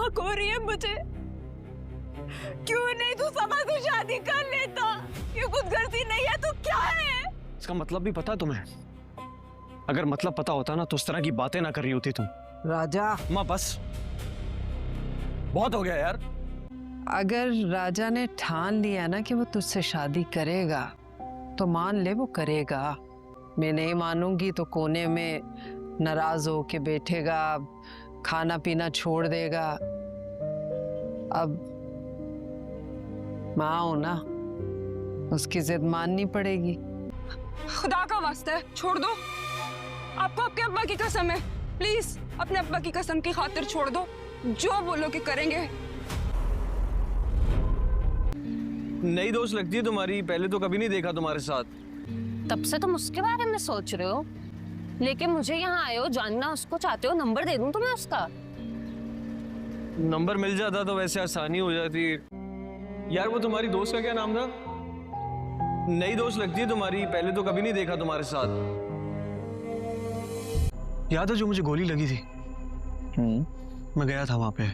नाक हो रही है मुझे। क्यों नहीं तू समा से शादी कर लेता? ये खुद गर्जी नहीं है तो क्या है? इसका मतलब भी पता तुम्हें? अगर मतलब पता होता ना तो उस तरह की बातें ना कर रही होती तुम। राजा, माँ बस, बहुत हो गया यार। अगर राजा ने ठान लिया ना कि वो तुझसे शादी करेगा तो मान ले वो करेगा। मैं नहीं मानूंगी तो कोने में नाराज हो के बैठेगा, खाना पीना छोड़ देगा। अब माँ हो ना, उसकी जिद माननी पड़ेगी। खुदा का वास्ता है छोड़ दो। आपको आपके अब्बा की कसम है, प्लीज अपने अब्बा की कसम की खातिर छोड़ दो। जो बोलो कि करेंगे। नई दोस्त लगती है तुम्हारी, पहले तो कभी नहीं देखा तुम्हारे साथ। तब से तुम उसके बारे में सोच रहे हो, लेकिन मुझे यहाँ आए हो, जानना उसको चाहते हो, नंबर दे दूं तुम्हें उसका? नंबर मिल जाता तो वैसे आसानी हो जाती। यार वो तुम्हारी दोस्त का क्या नाम था? नई दोस्त लगती है तुम्हारी, पहले तो कभी नहीं देखा तुम्हारे साथ। याद है जो मुझे गोली लगी थी? मैं गया था वहां पे।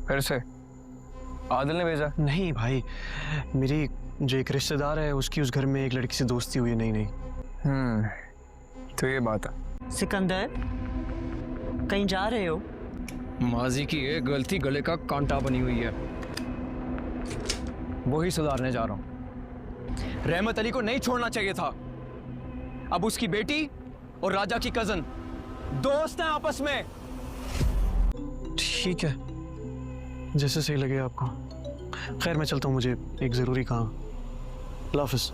फिर से आदिल ने भेजा? नहीं भाई, मेरी जो एक रिश्तेदार है उसकी उस घर में एक लड़की से दोस्ती हुई है। नहीं तो ये बात है। सिकंदर, कहीं जा रहे हो? माजी की एक गलती गले का कांटा बनी हुई है, वही सुधारने जा रहा हूं। रहमत अली को नहीं छोड़ना चाहिए था। अब उसकी बेटी और राजा की कजन दोस्त हैं आपस में। ठीक है, जैसे सही लगे आपको। खैर मैं चलता हूँ, मुझे एक जरूरी काम। अल्लाह हाफिज़।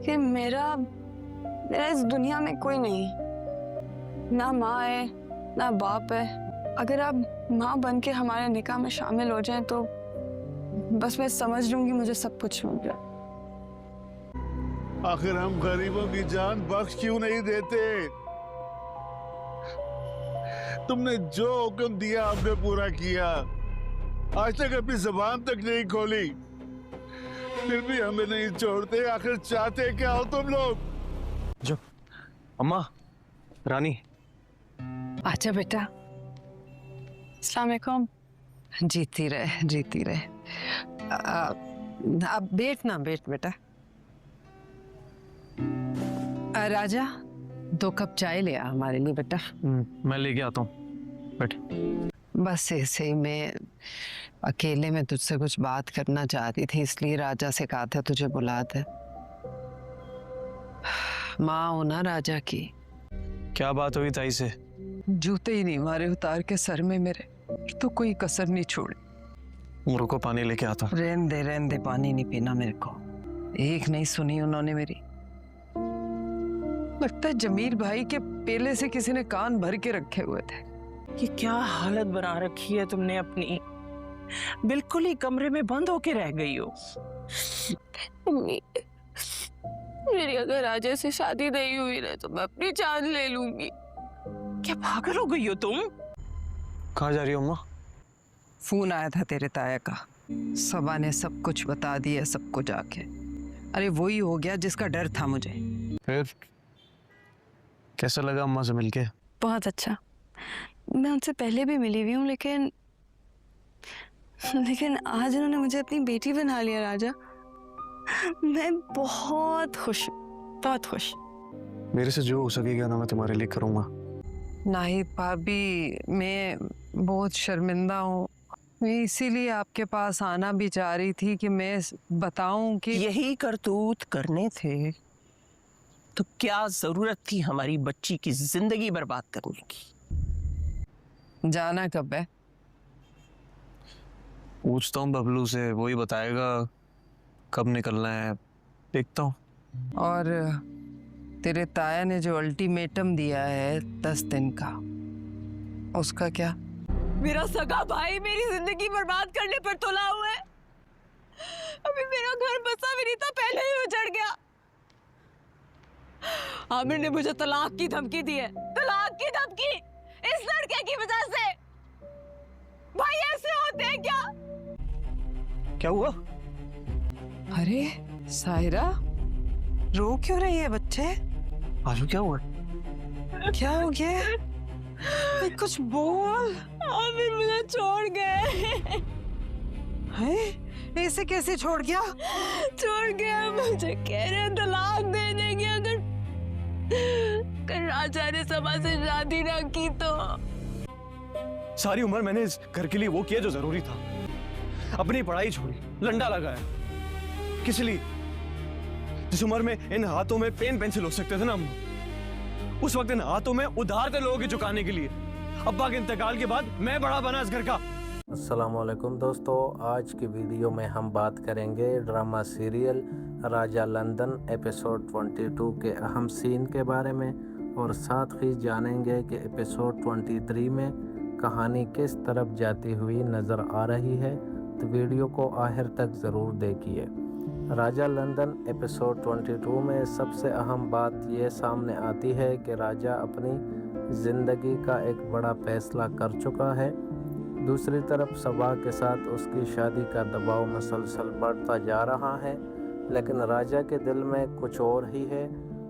कि मेरा इस दुनिया में कोई नहीं, ना माँ है ना बाप है। अगर आप माँ बन के हमारे निकाह में शामिल हो जाएं तो बस मैं समझ लूंगी मुझे सब कुछ मिल गया। आखिर हम गरीबों की जान बख्श क्यों नहीं देते? तुमने जो हुक्म दिया हमने पूरा किया, आज तक अपनी जुबान तक नहीं खोली, फिर भी हमें नहीं छोड़ते। आखिर चाहते क्या हो तुम लोग? जो अम्मा, रानी। आजा बेटा। अस्सलाम वालेकुम। जीती रहे, जीती रहे। अब बैठ ना, बैठ बेटा। राजा, 2 कप चाय ले आ हमारे लिए बेटा। मैं लेके आता हूँ, बैठ। बस ऐसे ही मैं अकेले में तुझसे कुछ बात करना चाहती थी, इसलिए राजा से कहा था तुझे बुला दे। माँ हो ना राजा की। क्या बात हुई ताई से? जूते ही नहीं मारे उतार के सर में मेरे, तो कोई कसर नहीं छोड़ी। रुको पानी लेके आता हूँ। रहने दे, पानी नहीं पीना मेरे को। एक नहीं सुनी उन्होंने मेरी। लगता है जमीर भाई के पेले से किसी ने कान भर के रखे हुए थे। ये क्या हालत बना रखी है तुमने अपनी? बिल्कुल ही कमरे में बंद होके रह गई हो। मम्मी, मेरी अगर राजा से शादी नहीं हुई ना तो मैं अपनी जान ले लूंगी। क्या पागल हो गई हो तुम? कहाँ जा रही हो अम्मा? फोन आया था तेरे ताया का, सबा ने सब कुछ बता दिया सबको जाके। अरे वही हो गया जिसका डर था मुझे। फिर कैसा लगा अम्मा से मिलके? बहुत अच्छा। मैं उनसे पहले भी मिली हुई हूँ, लेकिन आज उन्होंने मुझे अपनी बेटी बना लिया राजा। मैं बहुत खुश हूँ, बहुत खुश। मेरे से जो हो सकेगा ना मैं तुम्हारे लिए करूँगा। नहीं भाभी, मैं बहुत शर्मिंदा हूँ। मैं इसीलिए आपके पास आना भी चाह रही थी कि मैं बताऊं कि यही करतूत करने थे तो क्या जरूरत थी हमारी बच्ची की जिंदगी बर्बाद करने की? जाना कब है? पूछता हूँ बबलू से, वही बताएगा कब निकलना है। देखता हूँ। और तेरे ताया ने जो अल्टीमेटम दिया है 10 दिन का, उसका क्या? मेरा सगा भाई मेरी जिंदगी बर्बाद करने पर तुला हुआ है। अभी मेरा घर बसा भी नहीं था, पहले ही उजड़ गया। आमिर ने मुझे तलाक की धमकी दी है, तलाक की धमकी, इस लड़के की वजह से। भाई ऐसे होते हैं क्या? क्या हुआ? अरे सायरा, रो क्यों रही है बच्चे? आजू क्या हुआ? क्या हो गया? कुछ बोल। और फिर मुझे छोड़ गए। है ऐसे कैसे छोड़ गया? छोड़ गया, मुझे कह रहे हैं तलाक दे देंगे अगर राजा ने सभा से शादी ना की तो। सारी उम्र मैंने इस घर के लिए वो किया जो जरूरी था, अपनी पढ़ाई छोड़ी, लंडा लगाया। किस लिए? जिस उम्र में इन हाथों में पेन पेंसिल हो सकते थे ना हम, उस वक्त इन हाथों में उधार थे लोगों के चुकाने के लिए। अब्बा के इंतकाल के बाद मैं बड़ा बना इस घर का। अस्सलामुअलैकुम दोस्तों, आज की वीडियो में हम बात करेंगे ड्रामा सीरियल राजा लंदन एपिसोड 22 के अहम सीन के बारे में और साथ ही जानेंगे कि एपिसोड 23 में कहानी किस तरफ जाती हुई नज़र आ रही है। तो वीडियो को आखिर तक ज़रूर देखिए। राजा लंदन एपिसोड 22 में सबसे अहम बात ये सामने आती है कि राजा अपनी ज़िंदगी का एक बड़ा फैसला कर चुका है। दूसरी तरफ सबा के साथ उसकी शादी का दबाव मुसलसल बढ़ता जा रहा है, लेकिन राजा के दिल में कुछ और ही है।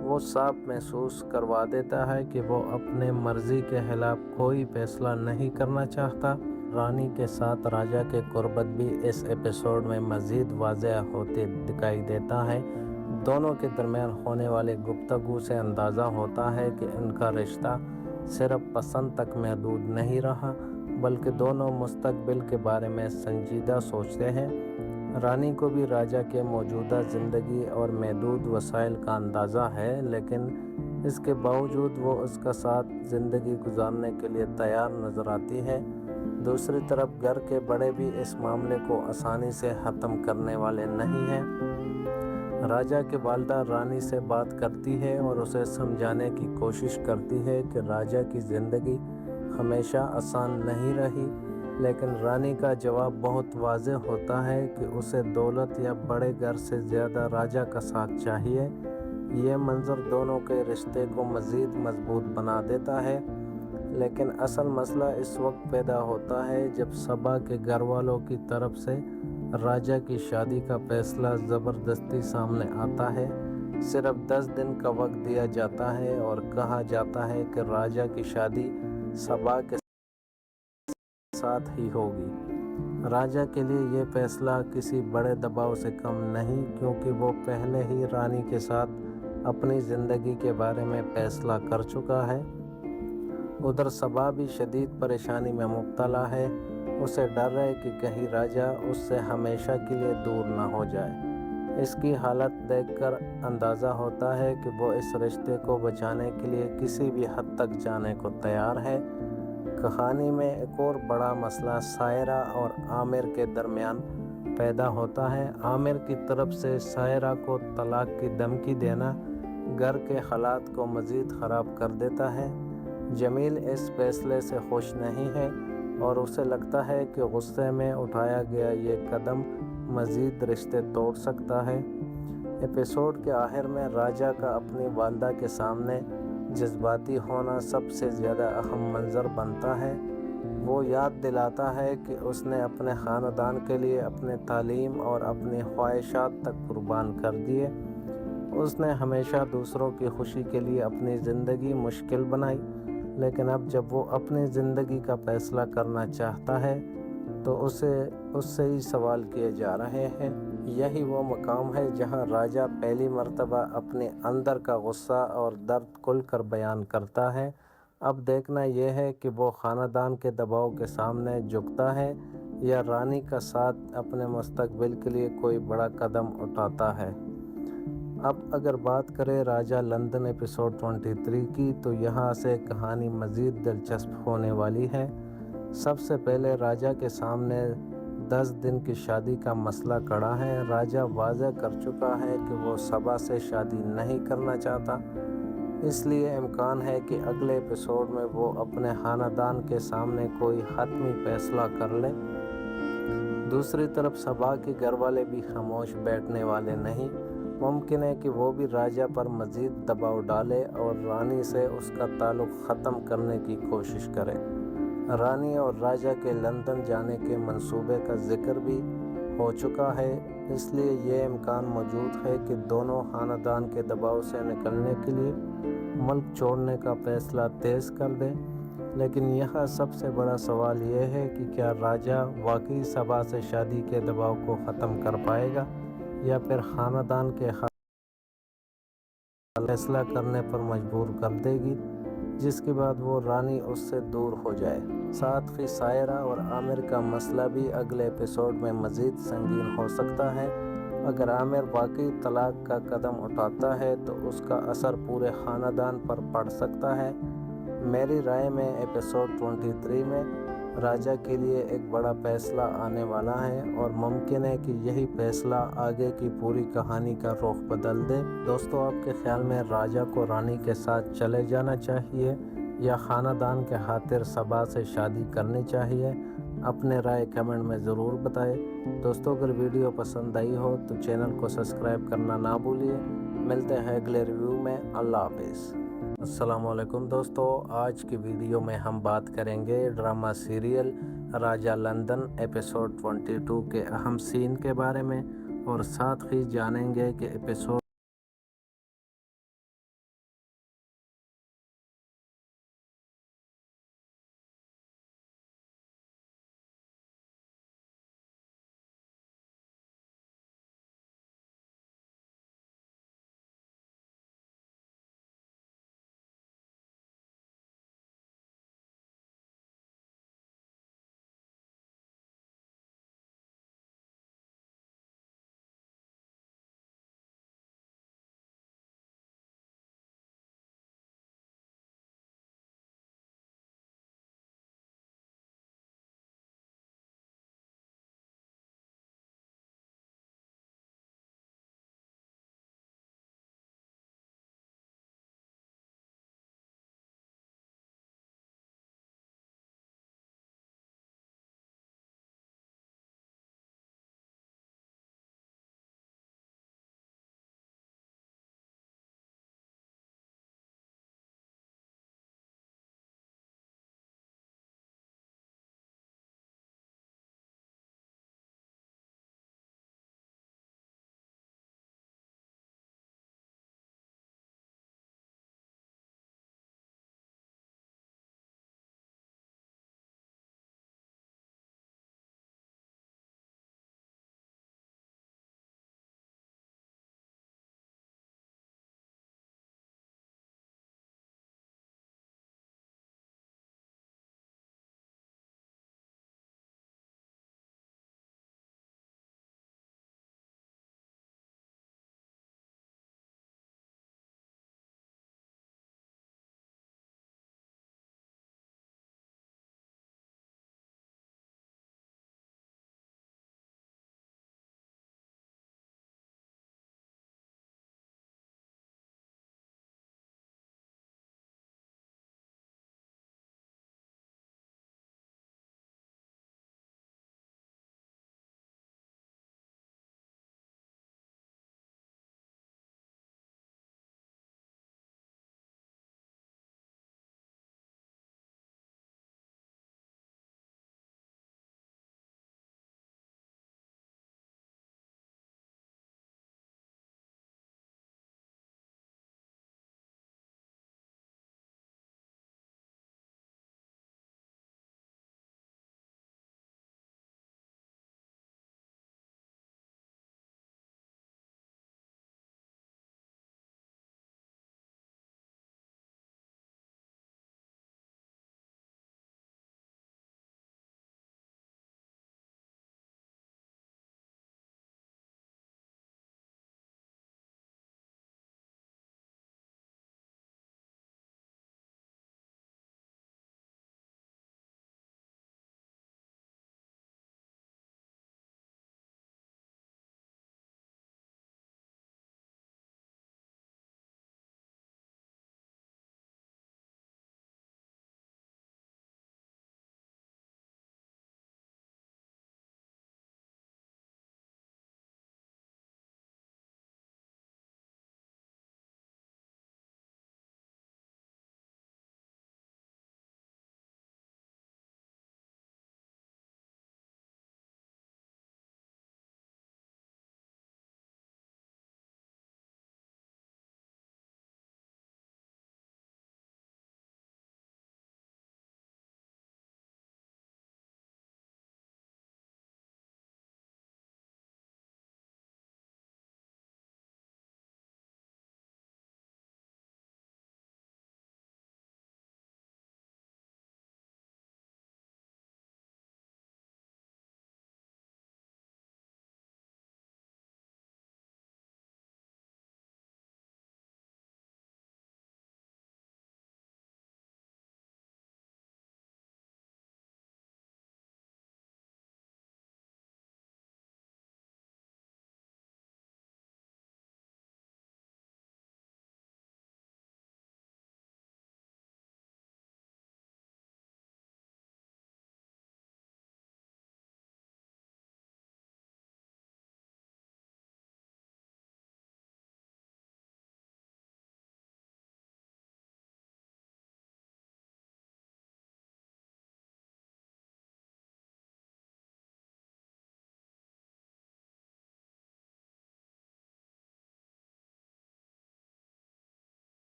वो साफ महसूस करवा देता है कि वो अपने मर्ज़ी के खिलाफ कोई फैसला नहीं करना चाहता। रानी के साथ राजा के कुर्बत भी इस एपिसोड में मज़ीद वाज़ेह होते दिखाई देता है। दोनों के दरमियान होने वाले गुफ्तगू से अंदाज़ा होता है कि इनका रिश्ता सिर्फ पसंद तक महदूद नहीं रहा, बल्कि दोनों मुस्तकबिल के बारे में संजीदा सोचते हैं। रानी को भी राजा के मौजूदा ज़िंदगी और महदूद वसाइल का अंदाज़ा है, लेकिन इसके बावजूद वो उसका साथ ज़िंदगी गुजारने के लिए तैयार नज़र आती है। दूसरी तरफ घर के बड़े भी इस मामले को आसानी से ख़त्म करने वाले नहीं हैं। राजा की वालिदा रानी से बात करती है और उसे समझाने की कोशिश करती है कि राजा की ज़िंदगी हमेशा आसान नहीं रही, लेकिन रानी का जवाब बहुत वाज़ेह होता है कि उसे दौलत या बड़े घर से ज़्यादा राजा का साथ चाहिए। ये मंजर दोनों के रिश्ते को मज़ीद मजबूत बना देता है, लेकिन असल मसला इस वक्त पैदा होता है जब सबा के घर वालों की तरफ से राजा की शादी का फैसला ज़बरदस्ती सामने आता है। सिर्फ 10 दिन का वक्त दिया जाता है और कहा जाता है कि राजा की शादी सबा के साथ ही होगी। राजा के लिए ये फैसला किसी बड़े दबाव से कम नहीं, क्योंकि वो पहले ही रानी के साथ अपनी ज़िंदगी के बारे में फैसला कर चुका है। उधर सबा भी शदीद परेशानी में मुब्तला है। उसे डर है कि कहीं राजा उससे हमेशा के लिए दूर ना हो जाए। इसकी हालत देखकर अंदाज़ा होता है कि वो इस रिश्ते को बचाने के लिए किसी भी हद तक जाने को तैयार है। कहानी में एक और बड़ा मसला सायरा और आमिर के दरमियान पैदा होता है। आमिर की तरफ से सायरा को तलाक की धमकी देना घर के हालात को मज़ीद ख़राब कर देता है। जमील इस फैसले से खुश नहीं है और उसे लगता है कि गुस्से में उठाया गया ये कदम मज़ीद रिश्ते तोड़ सकता है। एपिसोड के आखिर में राजा का अपनी वालिदा के सामने जज्बाती होना सबसे ज़्यादा अहम मंज़र बनता है। वो याद दिलाता है कि उसने अपने ख़ानदान के लिए अपने तालीम और अपनी ख्वाहिशात तक कुर्बान कर दिए। उसने हमेशा दूसरों की खुशी के लिए अपनी ज़िंदगी मुश्किल बनाई, लेकिन अब जब वो अपनी ज़िंदगी का फ़ैसला करना चाहता है तो उससे ही सवाल किए जा रहे हैं। यही वो मकाम है जहां राजा पहली मर्तबा अपने अंदर का गुस्सा और दर्द खुलकर बयान करता है। अब देखना यह है कि वो ख़ानदान के दबाव के सामने झुकता है या रानी का साथ अपने मुस्तकबिल के लिए कोई बड़ा कदम उठाता है। अब अगर बात करें राजा लंदन एपिसोड 23 की, तो यहाँ से कहानी मज़ीद दिलचस्प होने वाली है। सबसे पहले राजा के सामने 10 दिन की शादी का मसला खड़ा है। राजा वाज़ेह कर चुका है कि वो सबा से शादी नहीं करना चाहता, इसलिए इम्कान है कि अगले एपिसोड में वो अपने ख़ानदान के सामने कोई हतमी फैसला कर ले। दूसरी तरफ सबा के घर वाले भी खामोश बैठने वाले नहीं। मुमकिन है कि वो भी राजा पर मज़ीद दबाव डाले और रानी से उसका ताल्लुक़ ख़त्म करने की कोशिश करे। रानी और राजा के लंदन जाने के मंसूबे का जिक्र भी हो चुका है, इसलिए ये इम्कान मौजूद है कि दोनों ख़ानदान के दबाव से निकलने के लिए मुल्क छोड़ने का फ़ैसला तेज़ कर दें। लेकिन यह सबसे बड़ा सवाल यह है कि क्या राजा वाकई सबा से शादी के दबाव को ख़त्म कर पाएगा या फिर ख़ानदान के फैसला करने पर मजबूर कर देगी, जिसके बाद वो रानी उससे दूर हो जाए। साथ ही सायरा और आमिर का मसला भी अगले एपिसोड में मज़ीद संगीन हो सकता है। अगर आमिर वाकई तलाक का कदम उठाता है तो उसका असर पूरे ख़ानदान पर पड़ सकता है। मेरी राय में एपिसोड 23 में राजा के लिए एक बड़ा फैसला आने वाला है और मुमकिन है कि यही फैसला आगे की पूरी कहानी का रुख बदल दे। दोस्तों, आपके ख्याल में राजा को रानी के साथ चले जाना चाहिए या ख़ानदान के खातिर सबा से शादी करनी चाहिए? अपने राय कमेंट में ज़रूर बताएं। दोस्तों, अगर वीडियो पसंद आई हो तो चैनल को सब्सक्राइब करना ना भूलिए। मिलते हैं अगले रिव्यू में। अल्लाह हाफिज़। अस्सलामुअलैकुम दोस्तों, आज की वीडियो में हम बात करेंगे ड्रामा सीरियल राजा लंदन एपिसोड 22 के अहम सीन के बारे में और साथ ही जानेंगे कि एपिसोड